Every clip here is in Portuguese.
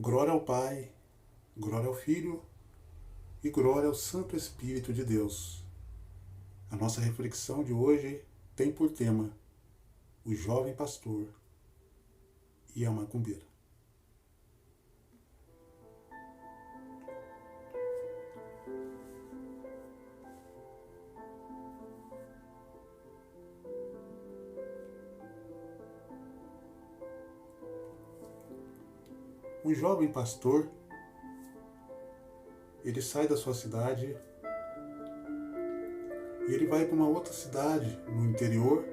Glória ao Pai, glória ao Filho e glória ao Santo Espírito de Deus. A nossa reflexão de hoje tem por tema o jovem pastor e a macumbeira. Um jovem pastor, ele sai da sua cidade e ele vai para uma outra cidade no interior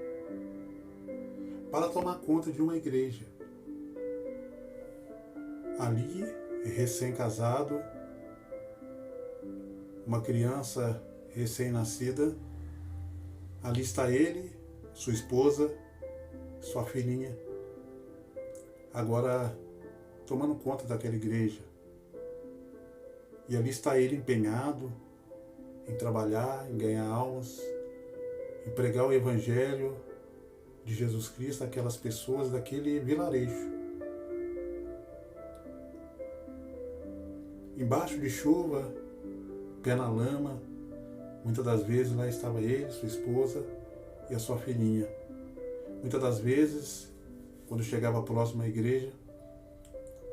para tomar conta de uma igreja. Ali, recém-casado, uma criança recém-nascida, ali está ele, sua esposa, sua filhinha, agora tomando conta daquela igreja. E ali está ele empenhado em trabalhar, em ganhar almas, em pregar o Evangelho de Jesus Cristo àquelas pessoas daquele vilarejo. Embaixo de chuva, pé na lama, muitas das vezes lá estava ele, sua esposa e a sua filhinha. Muitas das vezes, quando chegava próximo à igreja,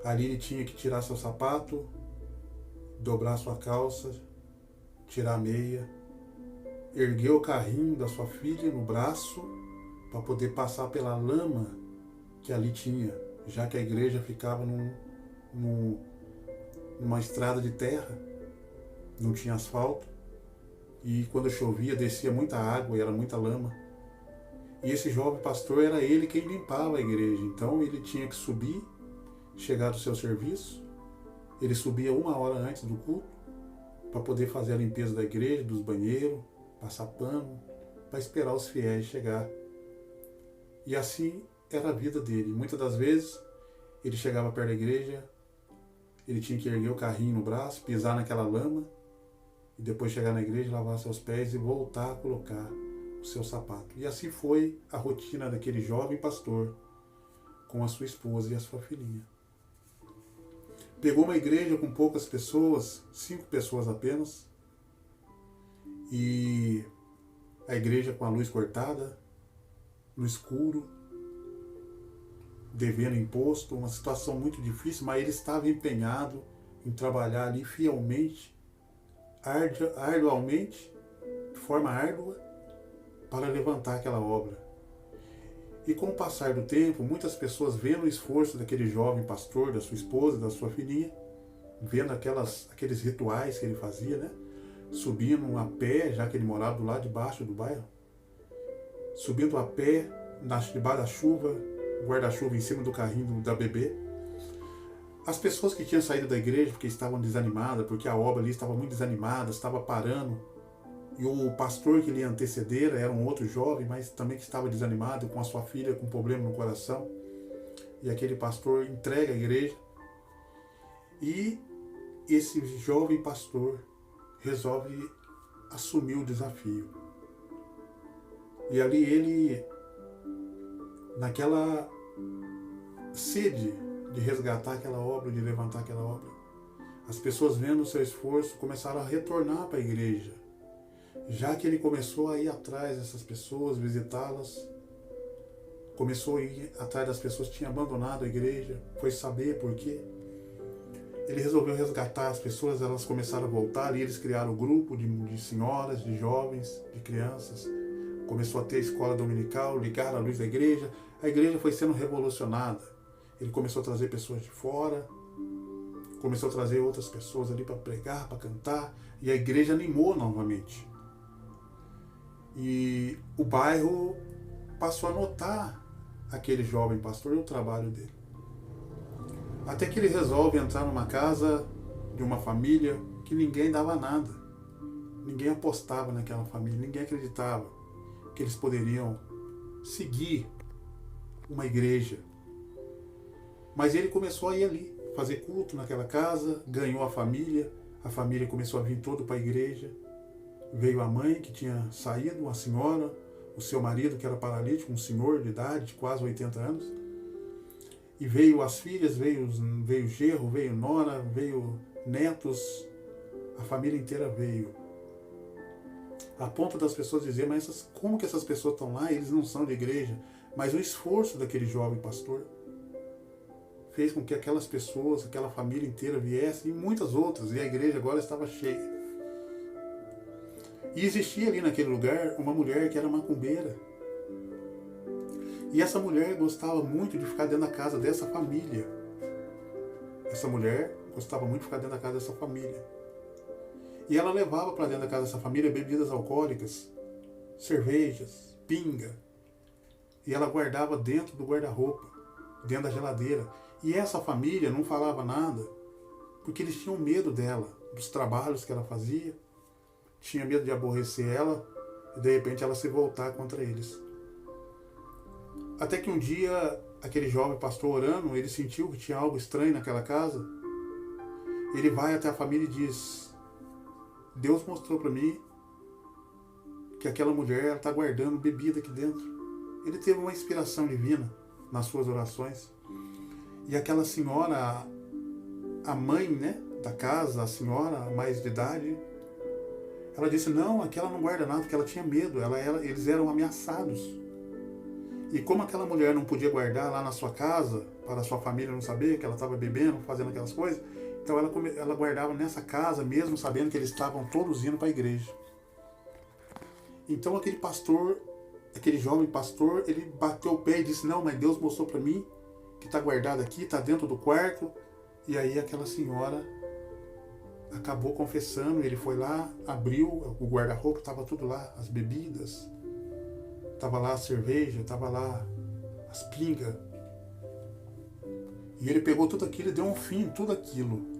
ali ele tinha que tirar seu sapato, dobrar sua calça, tirar a meia, erguer o carrinho da sua filha no braço para poder passar pela lama que ali tinha, já que a igreja ficava numa estrada de terra, não tinha asfalto, e quando chovia descia muita água e era muita lama. E esse jovem pastor era ele quem limpava a igreja, então ele tinha que subir, chegar do seu serviço, ele subia 1 hora antes do culto para poder fazer a limpeza da igreja, dos banheiros, passar pano, para esperar os fiéis chegar. E assim era a vida dele. Muitas das vezes ele chegava perto da igreja, ele tinha que erguer o carrinho no braço, pisar naquela lama e depois chegar na igreja, lavar seus pés e voltar a colocar o seu sapato. E assim foi a rotina daquele jovem pastor com a sua esposa e a sua filhinha. Pegou uma igreja com poucas pessoas, 5 pessoas apenas, e a igreja com a luz cortada, no escuro, devendo imposto, uma situação muito difícil, mas ele estava empenhado em trabalhar ali fielmente, arduamente, de forma árdua, para levantar aquela obra. E com o passar do tempo, muitas pessoas vendo o esforço daquele jovem pastor, da sua esposa, da sua filhinha, vendo aqueles rituais que ele fazia, né? Subindo a pé, já que ele morava do lado de baixo do bairro, subindo a pé, debaixo da chuva, guarda-chuva em cima do carrinho da bebê. As pessoas que tinham saído da igreja porque estavam desanimadas, porque a obra ali estava muito desanimada, estava parando, e o pastor que lhe antecedera era um outro jovem, mas também que estava desanimado, com a sua filha com problema no coração. E aquele pastor entrega a igreja. E esse jovem pastor resolve assumir o desafio. E ali ele, naquela sede de resgatar aquela obra, de levantar aquela obra, as pessoas vendo o seu esforço começaram a retornar para a igreja. Já que ele começou a ir atrás dessas pessoas, visitá-las, começou a ir atrás das pessoas que tinham abandonado a igreja, foi saber por quê. Ele resolveu resgatar as pessoas, elas começaram a voltar e eles criaram um grupo de senhoras, de jovens, de crianças. Começou a ter escola dominical, ligaram a luz da igreja. A igreja foi sendo revolucionada. Ele começou a trazer pessoas de fora, começou a trazer outras pessoas ali para pregar, para cantar, e a igreja animou novamente. E o bairro passou a notar aquele jovem pastor e o trabalho dele. Até que ele resolve entrar numa casa de uma família que ninguém dava nada. Ninguém apostava naquela família, ninguém acreditava que eles poderiam seguir uma igreja. Mas ele começou a ir ali, fazer culto naquela casa, ganhou a família começou a vir toda para a igreja. Veio a mãe que tinha saído, uma senhora, o seu marido que era paralítico, um senhor de idade, de quase 80 anos. E veio as filhas, veio genro, veio nora, veio netos, a família inteira veio. A ponto das pessoas dizerem, mas como que essas pessoas estão lá? Eles não são de igreja. Mas o esforço daquele jovem pastor fez com que aquelas pessoas, aquela família inteira viesse, e muitas outras, e a igreja agora estava cheia. E existia ali naquele lugar uma mulher que era macumbeira. E essa mulher gostava muito de ficar dentro da casa dessa família. Essa mulher gostava muito de ficar dentro da casa dessa família. E ela levava para dentro da casa dessa família bebidas alcoólicas, cervejas, pinga. E ela guardava dentro do guarda-roupa, dentro da geladeira. E essa família não falava nada, porque eles tinham medo dela, dos trabalhos que ela fazia, tinha medo de aborrecer ela e de repente ela se voltar contra eles. Até que um dia, aquele jovem pastor orando, ele sentiu que tinha algo estranho naquela casa. Ele vai até a família e diz, Deus mostrou para mim que aquela mulher está guardando bebida aqui dentro. Ele teve uma inspiração divina nas suas orações. E aquela senhora, a mãe, né, da casa, a senhora mais de idade, ela disse, não, aquela não guarda nada, porque ela tinha medo, eles eram ameaçados. E como aquela mulher não podia guardar lá na sua casa, para a sua família não saber que ela estava bebendo, fazendo aquelas coisas, então ela guardava nessa casa, mesmo sabendo que eles estavam todos indo para a igreja. Então aquele pastor, aquele jovem pastor, ele bateu o pé e disse, não, mas Deus mostrou para mim que está guardado aqui, está dentro do quarto. E aí aquela senhora acabou confessando, ele foi lá, abriu o guarda-roupa, estava tudo lá, as bebidas, estava lá a cerveja, estava lá as pingas. E ele pegou tudo aquilo e deu um fim em tudo aquilo.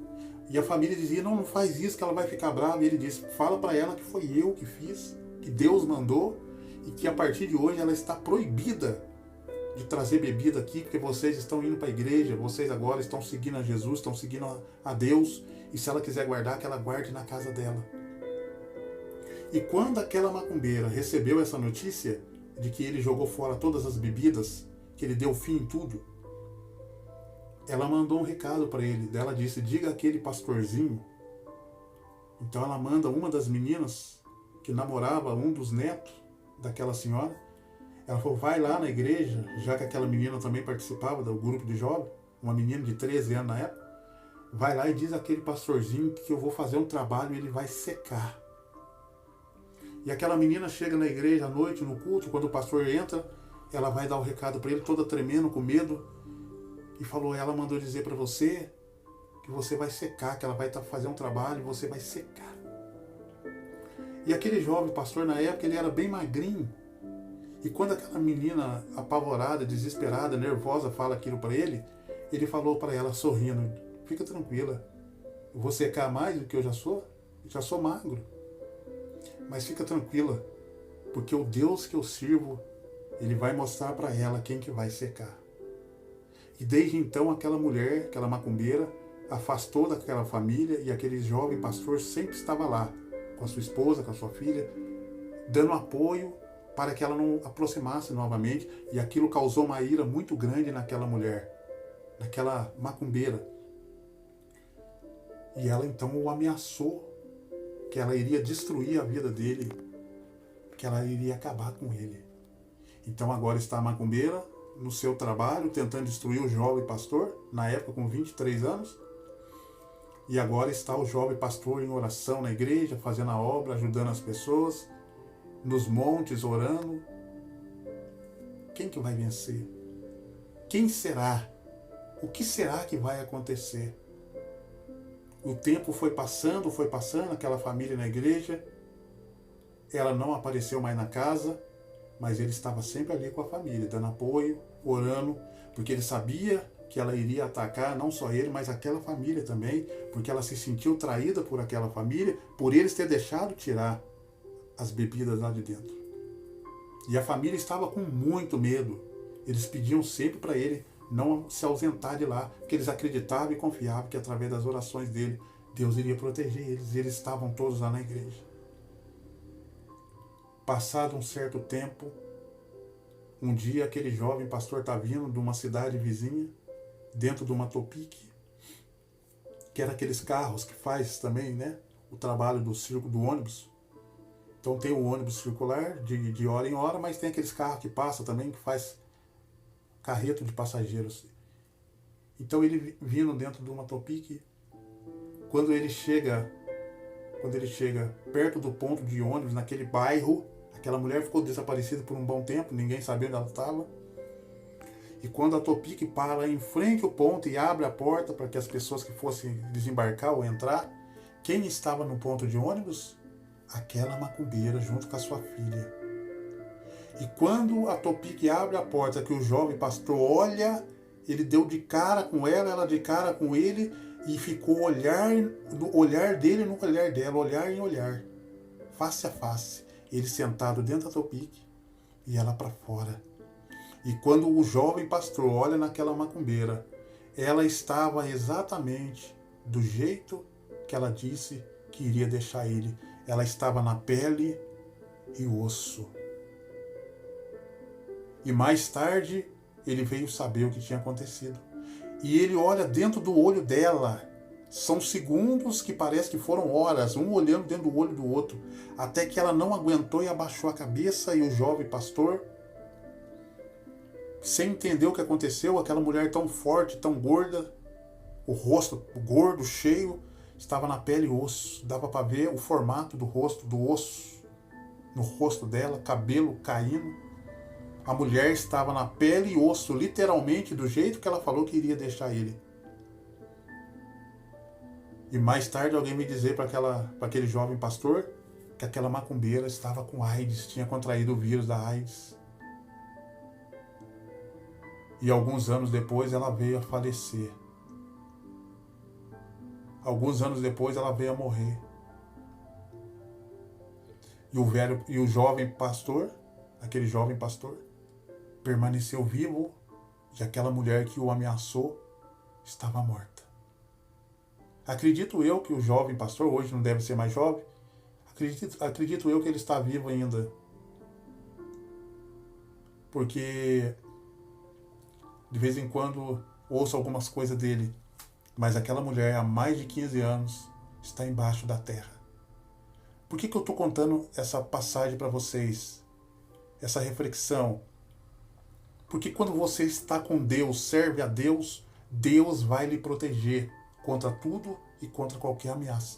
E a família dizia, não faz isso que ela vai ficar brava. E ele disse, fala para ela que foi eu que fiz, que Deus mandou, e que a partir de hoje ela está proibida de trazer bebida aqui, porque vocês estão indo para a igreja, vocês agora estão seguindo a Jesus, estão seguindo a Deus, e se ela quiser guardar, que ela guarde na casa dela. E quando aquela macumbeira recebeu essa notícia de que ele jogou fora todas as bebidas, que ele deu fim em tudo, ela mandou um recado para ele. Ela disse, diga aquele pastorzinho. Então ela manda uma das meninas que namorava um dos netos daquela senhora. Ela falou, vai lá na igreja, já que aquela menina também participava do grupo de jovens, uma menina de 13 anos na época, vai lá e diz àquele pastorzinho que eu vou fazer um trabalho e ele vai secar. E aquela menina chega na igreja à noite, no culto, quando o pastor entra, ela vai dar o recado para ele, toda tremendo, com medo, e falou, ela mandou dizer para você que você vai secar, que ela vai fazer um trabalho e você vai secar. E aquele jovem pastor, na época, ele era bem magrinho. E quando aquela menina apavorada, desesperada, nervosa, fala aquilo para ele, ele falou para ela, sorrindo, fica tranquila, eu vou secar mais do que eu já sou magro. Mas fica tranquila, porque o Deus que eu sirvo, ele vai mostrar para ela quem que vai secar. E desde então aquela mulher, aquela macumbeira, afastou daquela família e aquele jovem pastor sempre estava lá, com a sua esposa, com a sua filha, dando apoio para que ela não aproximasse novamente, e aquilo causou uma ira muito grande naquela mulher, naquela macumbeira. E ela então o ameaçou, que ela iria destruir a vida dele, que ela iria acabar com ele. Então agora está a macumbeira no seu trabalho, tentando destruir o jovem pastor, na época com 23 anos, e agora está o jovem pastor em oração na igreja, fazendo a obra, ajudando as pessoas, nos montes, orando. Quem que vai vencer? Quem será? O que será que vai acontecer? O tempo foi passando, aquela família na igreja, ela não apareceu mais na casa, mas ele estava sempre ali com a família, dando apoio, orando, porque ele sabia que ela iria atacar não só ele, mas aquela família também, porque ela se sentiu traída por aquela família, por eles ter deixado tirar as bebidas lá de dentro. E a família estava com muito medo. Eles pediam sempre para ele não se ausentar de lá, porque eles acreditavam e confiavam que através das orações dele, Deus iria proteger eles. E eles estavam todos lá na igreja. Passado um certo tempo, um dia aquele jovem pastor está vindo de uma cidade vizinha, dentro de uma Topic, que era aqueles carros que faz também, né, o trabalho do circo do ônibus. Então tem o ônibus circular de hora em hora, mas tem aqueles carros que passam também, que faz carreto de passageiros. Então ele vindo dentro de uma Topic, quando ele chega perto do ponto de ônibus, naquele bairro, aquela mulher ficou desaparecida por um bom tempo, ninguém sabia onde ela estava. E quando a Topic para em frente ao ponto e abre a porta para que as pessoas que fossem desembarcar ou entrar, quem estava no ponto de ônibus? Aquela macumbeira junto com a sua filha. E quando a Topic abre a porta, que o jovem pastor olha, ele deu de cara com ela de cara com ele, e ficou no olhar dele no olhar dela, olhar em olhar, face a face. Ele sentado dentro da Topic e ela para fora. E quando o jovem pastor olha naquela macumbeira, ela estava exatamente do jeito que ela disse que iria deixar ele. Ela estava na pele e osso. E mais tarde, ele veio saber o que tinha acontecido. E ele olha dentro do olho dela. São segundos que parece que foram horas, um olhando dentro do olho do outro, até que ela não aguentou e abaixou a cabeça, e o jovem pastor, sem entender o que aconteceu, aquela mulher tão forte, tão gorda, o rosto gordo, cheio, estava na pele e osso. Dava para ver o formato do rosto, do osso, no rosto dela, cabelo caindo. A mulher estava na pele e osso, literalmente do jeito que ela falou que iria deixar ele. E mais tarde alguém me dizer para aquele jovem pastor que aquela macumbeira estava com AIDS, tinha contraído o vírus da AIDS. E alguns anos depois ela veio a falecer. Alguns anos depois ela veio a morrer. E o jovem pastor, aquele jovem pastor, permaneceu vivo, e aquela mulher que o ameaçou estava morta. Acredito eu que o jovem pastor, hoje não deve ser mais jovem, acredito eu que ele está vivo ainda. Porque de vez em quando ouço algumas coisas dele, mas aquela mulher há mais de 15 anos está embaixo da terra. Por que eu estou contando essa passagem para vocês? Essa reflexão? Porque quando você está com Deus, serve a Deus, Deus vai lhe proteger contra tudo e contra qualquer ameaça.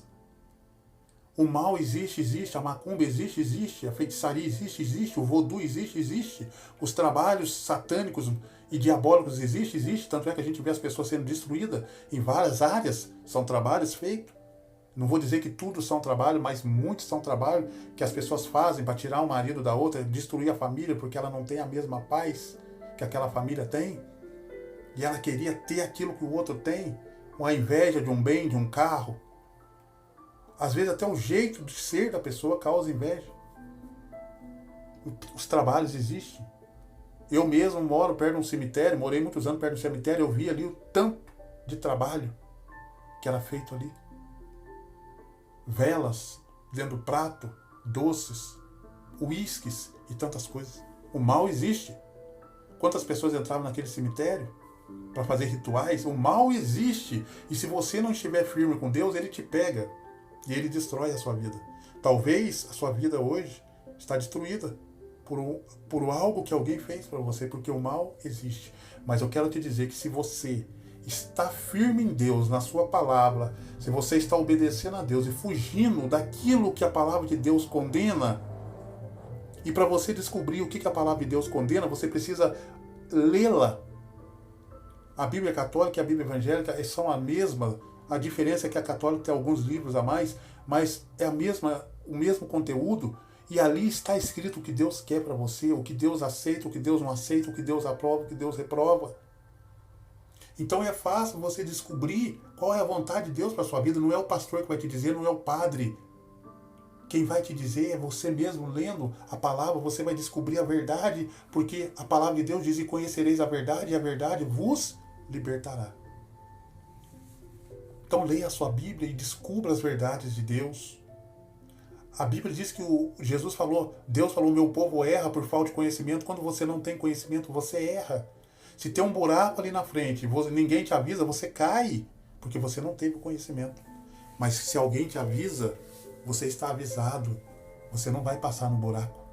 O mal existe, a macumba existe, a feitiçaria existe, o vodu existe, os trabalhos satânicos e diabólicos existe, tanto é que a gente vê as pessoas sendo destruídas em várias áreas, são trabalhos feitos. Não vou dizer que tudo são trabalho, mas muitos são trabalho que as pessoas fazem para tirar o marido da outra, destruir a família porque ela não tem a mesma paz que aquela família tem, e ela queria ter aquilo que o outro tem, com a inveja de um bem, de um carro. Às vezes até o jeito de ser da pessoa causa inveja. Os trabalhos existem. Eu mesmo moro perto de um cemitério, morei muitos anos perto do cemitério, eu vi ali o tanto de trabalho que era feito ali. Velas dentro do prato, doces, uísques e tantas coisas. O mal existe. Quantas pessoas entravam naquele cemitério para fazer rituais? O mal existe. E se você não estiver firme com Deus, ele te pega e ele destrói a sua vida. Talvez a sua vida hoje está destruída por algo que alguém fez para você, porque o mal existe. Mas eu quero te dizer que se você está firme em Deus, na sua palavra, se você está obedecendo a Deus e fugindo daquilo que a palavra de Deus condena, e para você descobrir o que a palavra de Deus condena, você precisa lê-la. A Bíblia católica e a Bíblia evangélica são a mesma. A diferença é que a católica tem alguns livros a mais, mas é o mesmo conteúdo, e ali está escrito o que Deus quer para você, o que Deus aceita, o que Deus não aceita, o que Deus aprova, o que Deus reprova. Então é fácil você descobrir qual é a vontade de Deus para a sua vida. Não é o pastor que vai te dizer, não é o padre. Quem vai te dizer é você mesmo, lendo a palavra, você vai descobrir a verdade, porque a palavra de Deus diz: e conhecereis a verdade, e a verdade vos libertará. Então leia a sua Bíblia e descubra as verdades de Deus. A Bíblia diz que Deus falou, meu povo erra por falta de conhecimento. Quando você não tem conhecimento, você erra. Se tem um buraco ali na frente e ninguém te avisa, você cai, porque você não teve o conhecimento. Mas se alguém te avisa, você está avisado. Você não vai passar no buraco.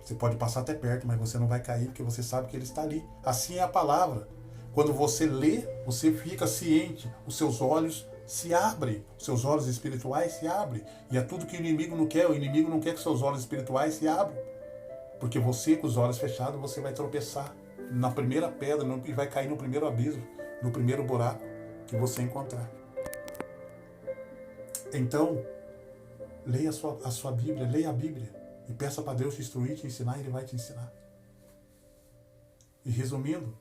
Você pode passar até perto, mas você não vai cair, porque você sabe que ele está ali. Assim é a palavra. Quando você lê, você fica ciente, os seus olhos se abrem, os seus olhos espirituais se abrem. E é tudo que o inimigo não quer. O inimigo não quer que seus olhos espirituais se abram. Porque você, com os olhos fechados, você vai tropeçar na primeira pedra e vai cair no primeiro abismo, no primeiro buraco que você encontrar. Então, leia a sua Bíblia, leia a Bíblia e peça para Deus te instruir, te ensinar, e Ele vai te ensinar. E resumindo,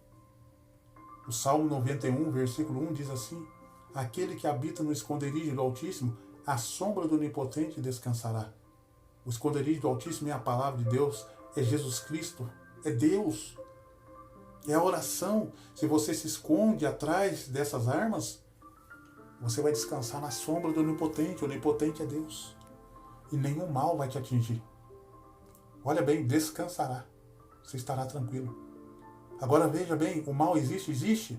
o Salmo 91, versículo 1 diz assim: aquele que habita no esconderijo do Altíssimo, à sombra do Onipotente descansará. O esconderijo do Altíssimo é a palavra de Deus, é Jesus Cristo, é Deus. É a oração. Se você se esconde atrás dessas armas, você vai descansar na sombra do Onipotente. O Onipotente é Deus. E nenhum mal vai te atingir. Olha bem, descansará. Você estará tranquilo. Agora veja bem, o mal existe, existe.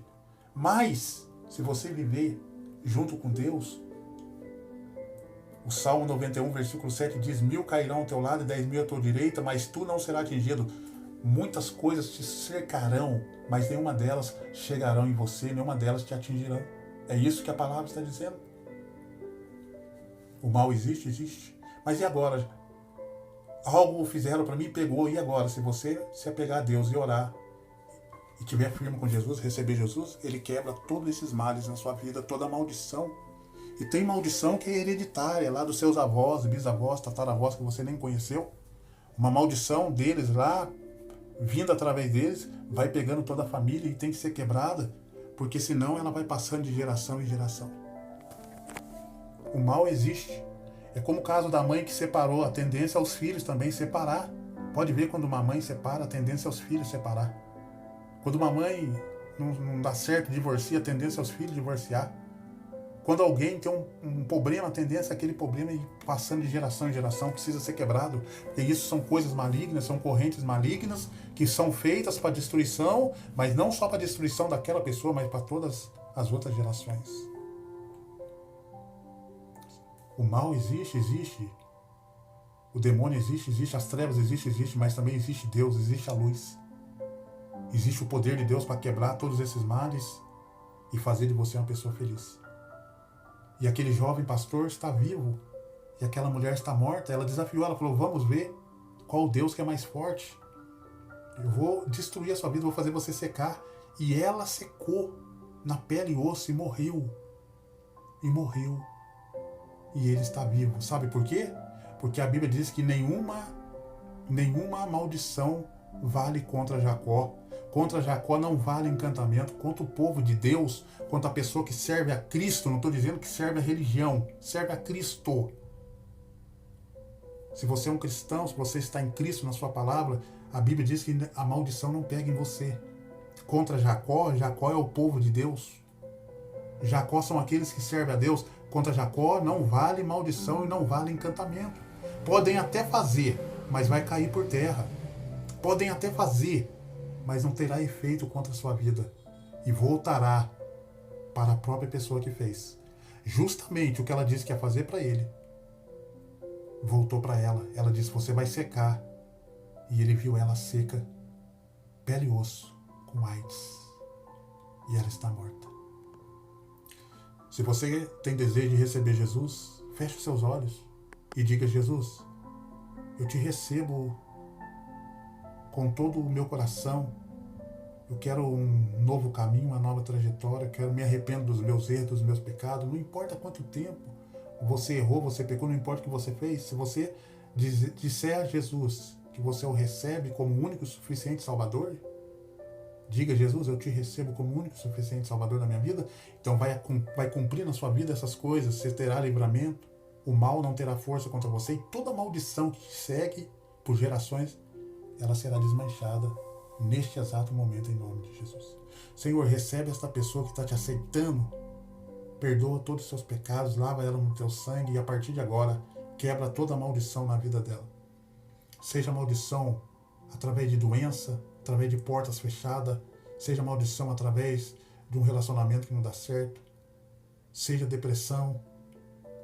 Mas, se você viver junto com Deus, o Salmo 91, versículo 7 diz: 1000 cairão ao teu lado e 10.000 à tua direita, mas tu não serás atingido. Muitas coisas te cercarão, mas nenhuma delas chegarão em você, nenhuma delas te atingirão. É isso que a palavra está dizendo. O mal existe, existe. Mas e agora? Algo fizeram para mim e pegou. E agora? Se você se apegar a Deus e orar, e estiver firme com Jesus, receber Jesus, Ele quebra todos esses males na sua vida, toda maldição. E tem maldição que é hereditária, lá dos seus avós, bisavós, tataravós, que você nem conheceu. Uma maldição deles lá, vindo através deles, vai pegando toda a família e tem que ser quebrada, porque senão ela vai passando de geração em geração. O mal existe. É como o caso da mãe que separou, a tendência aos filhos também separar. Pode ver, quando uma mãe separa, a tendência aos filhos separar. Quando uma mãe não dá certo, divorcia, a tendência aos filhos divorciar. Quando alguém tem um problema, a tendência é aquele problema ir passando de geração em geração, precisa ser quebrado. E isso são coisas malignas, são correntes malignas que são feitas para destruição, mas não só para destruição daquela pessoa, mas para todas as outras gerações. O mal existe, existe. O demônio existe, existe. As trevas existem, existe. Mas também existe Deus, existe a luz. Existe o poder de Deus para quebrar todos esses males e fazer de você uma pessoa feliz. E aquele jovem pastor está vivo e aquela mulher está morta. Ela desafiou, ela falou: vamos ver qual Deus que é mais forte. Eu vou destruir a sua vida, vou fazer você secar. E ela secou na pele e osso e morreu. E morreu. E ele está vivo. Sabe por quê? Porque a Bíblia diz que nenhuma maldição vale contra Jacó. Contra Jacó não vale encantamento. Contra o povo de Deus, contra a pessoa que serve a Cristo, não estou dizendo que serve a religião, serve a Cristo. Se você é um cristão, se você está em Cristo na sua palavra, a Bíblia diz que a maldição não pega em você. Contra Jacó, Jacó é o povo de Deus. Jacó são aqueles que servem a Deus. Contra Jacó não vale maldição e não vale encantamento. Podem até fazer, mas vai cair por terra. Podem até fazer, mas não terá efeito contra a sua vida. E voltará para a própria pessoa que fez. Justamente o que ela disse que ia fazer para ele, voltou para ela. Ela disse: você vai secar. E ele viu ela seca, pele e osso, com AIDS. E ela está morta. Se você tem desejo de receber Jesus, feche os seus olhos e diga: Jesus, eu te recebo com todo o meu coração. Eu quero um novo caminho, uma nova trajetória. Eu quero me arrependo dos meus erros, dos meus pecados. Não importa quanto tempo você errou, você pecou, não importa o que você fez. Se você disser a Jesus que você o recebe como único e suficiente Salvador, diga: Jesus, eu te recebo como único e suficiente Salvador da minha vida. Então vai cumprir na sua vida essas coisas. Você terá livramento. O mal não terá força contra você. E toda maldição que te segue por gerações, ela será desmanchada neste exato momento, em nome de Jesus. Senhor, recebe esta pessoa que está te aceitando. Perdoa todos os seus pecados. Lava ela no teu sangue. E a partir de agora, quebra toda a maldição na vida dela. Seja maldição através de doença, através de portas fechadas, seja maldição através de um relacionamento que não dá certo, seja depressão,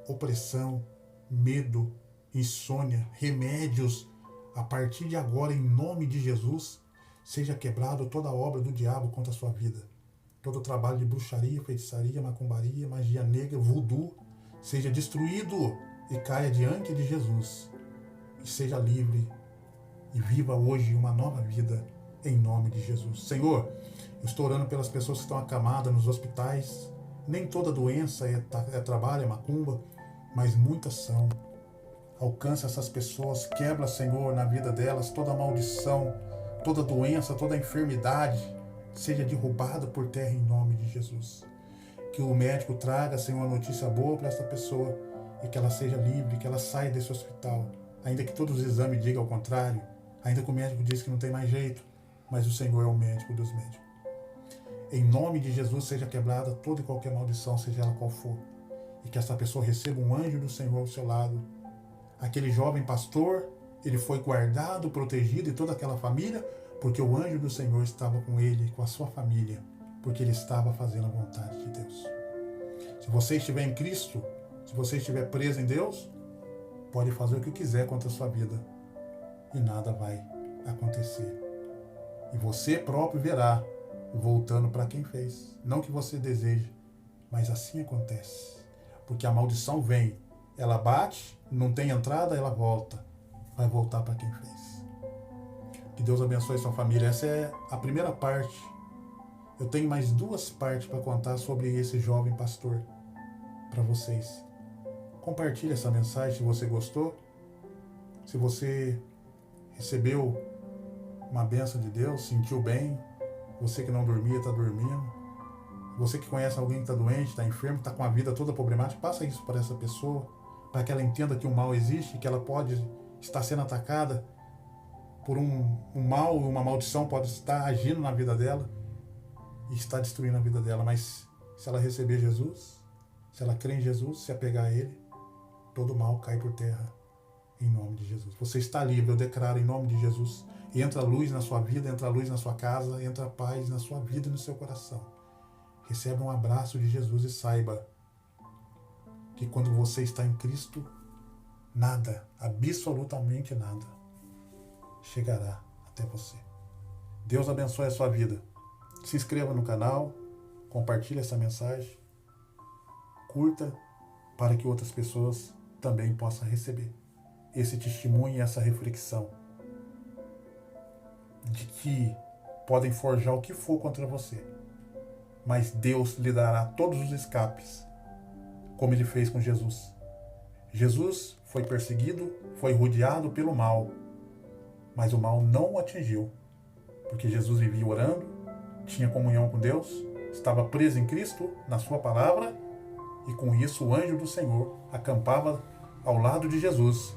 opressão, medo, insônia, remédios, a partir de agora, em nome de Jesus, seja quebrado toda a obra do diabo contra a sua vida. Todo o trabalho de bruxaria, feitiçaria, macumbaria, magia negra, voodoo, seja destruído e caia diante de Jesus. E seja livre e viva hoje uma nova vida em nome de Jesus. Senhor, eu estou orando pelas pessoas que estão acamadas nos hospitais. Nem toda doença é trabalho, é macumba, mas muitas são. Alcança essas pessoas, quebra, Senhor, na vida delas toda maldição, toda doença, toda enfermidade, seja derrubada por terra em nome de Jesus. Que o médico traga, Senhor, notícia boa para essa pessoa e que ela seja livre, que ela saia desse hospital, ainda que todos os exames digam ao contrário, ainda que o médico diz que não tem mais jeito, mas o Senhor é o médico dos médicos. Em nome de Jesus seja quebrada toda e qualquer maldição, seja ela qual for, e que essa pessoa receba um anjo do Senhor ao seu lado. Aquele jovem pastor, ele foi guardado, protegido e toda aquela família, porque o anjo do Senhor estava com ele, com a sua família, porque ele estava fazendo a vontade de Deus. Se você estiver em Cristo, se você estiver preso em Deus, pode fazer o que quiser contra a sua vida e nada vai acontecer. E você próprio verá, voltando para quem fez. Não que você deseje, mas assim acontece. Porque a maldição vem, ela bate, não tem entrada, ela volta. Vai voltar para quem fez. Que Deus abençoe sua família. Essa é a primeira parte. Eu tenho mais 2 partes para contar sobre esse jovem pastor para vocês. Compartilhe essa mensagem se você gostou. Se você recebeu uma bênção de Deus, sentiu bem. Você que não dormia, está dormindo. Você que conhece alguém que está doente, está enfermo, está com a vida toda problemática, passa isso para essa pessoa, para que ela entenda que o mal existe, que ela pode estar sendo atacada por um mal, uma maldição pode estar agindo na vida dela e está destruindo a vida dela. Mas se ela receber Jesus, se ela crer em Jesus, se apegar a Ele, todo mal cai por terra em nome de Jesus. Você está livre, eu declaro em nome de Jesus. Entra luz na sua vida, entra luz na sua casa, entra paz na sua vida e no seu coração. Receba um abraço de Jesus e saiba que quando você está em Cristo, nada, absolutamente nada, chegará até você. Deus abençoe a sua vida. Se inscreva no canal, compartilhe essa mensagem, curta para que outras pessoas também possam receber esse testemunho e essa reflexão de que podem forjar o que for contra você, mas Deus lhe dará todos os escapes, como Ele fez com Jesus. Jesus foi perseguido, foi rodeado pelo mal, mas o mal não o atingiu, porque Jesus vivia orando, tinha comunhão com Deus, estava preso em Cristo, na sua palavra, e com isso o anjo do Senhor acampava ao lado de Jesus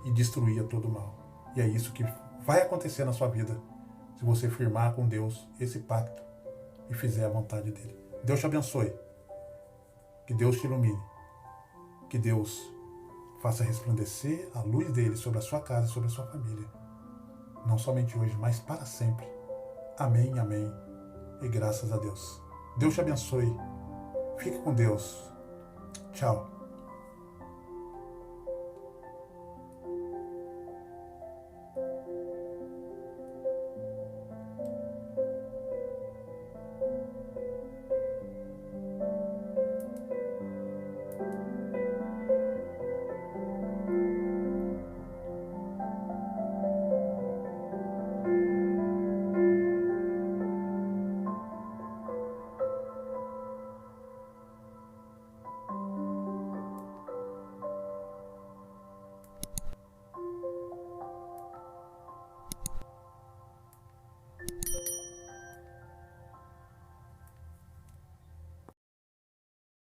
e destruía todo o mal. E é isso que vai acontecer na sua vida, se você firmar com Deus esse pacto e fizer a vontade dele. Deus te abençoe. Que Deus te ilumine. Que Deus faça resplandecer a luz dele sobre a sua casa e sobre a sua família. Não somente hoje, mas para sempre. Amém, amém. E graças a Deus. Deus te abençoe. Fique com Deus. Tchau.